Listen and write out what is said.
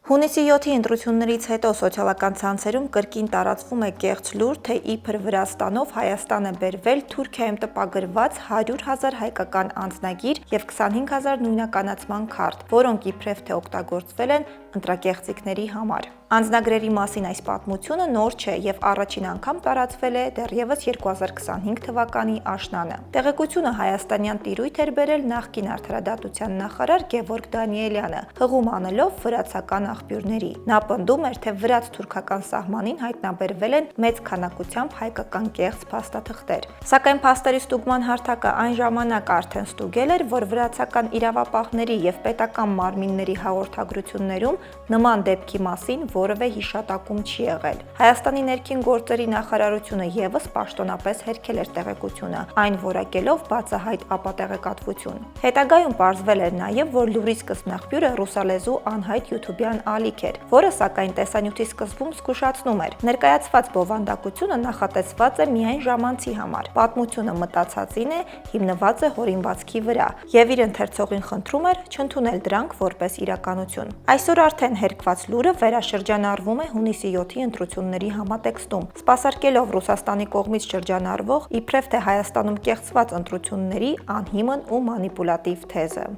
Հունիսի 7-ի ընտրություններից հետո սոցիալական ցանցերում կրկին տարածվում է կեղծ լուր, թե իբր Վրաստանով Հայաստան է բերվել Թուրքիայում տպագրված 100,000 հայկական անձնագիր և 25,000 նույնականացման քարտ, որոնք իբրև թե օգտագործվել են ընտրակեղծիքների համար։ Անձնագրերի մասին այս պատմությունը նոր չէ և առաջին անգամ տարածվել է դեռևս 2025 թվականի աշնանը։ Տեղեկությունը հայաստանյան տիրույթ էր բերել նախկին արդարադատության նախարար Գևորգ Դանիելյանը, հղում անելով վրացական աղբյուրների։ Նա պնդում էր, թե վրաց-թուրքական սահմանին հայտնաբերվել են մեծ քանակությամբ հայկական կեղծ փաստաթղթեր։ Սակայն փաստերի ստուգման հարթակը այն ժամանակ արդեն ստուգել էր, որ վրացական իրավապահների և պետական մարմինների հաղորդագրություններում նման դեպքի մասին որևէ հիշատակում չի եղել։ Հայաստանի ներքին գործերի նախարարությունը ևս պաշտոնապես հերքել էր տեղեկությունը, այն որակելով բացահայտ ապատեղեկատվություն։ Հետագայում պարզվել էր նաև, որ լուրի սկզբնաղբյուրը ռուսալեզու անհայտ յութուբյան ալիք էր, որը սակայն տեսանյութի սկզբում զգուշացնում էր։ Ներկայացված բովանդակությունը նախատեսված է միայն ժամանցի համար։ Պատմությունը մտածածին է, հիմնված է հորինվածքի վրա, և իր ընթերցողին խնդրում էր չընդունել դրանք որպես իրականություն։ Այսօր արդեն հերքված լուրը վերաշրջանառվում է հունիսի 7-ի ընտրությունների համատեքստում, սպասարկելով Ռուսաստանի կողմից շրջանառվող իբրև թե Հայաստանում կեղծված ընտրությունների անհիմն ու մանիպուլատիվ թեզը։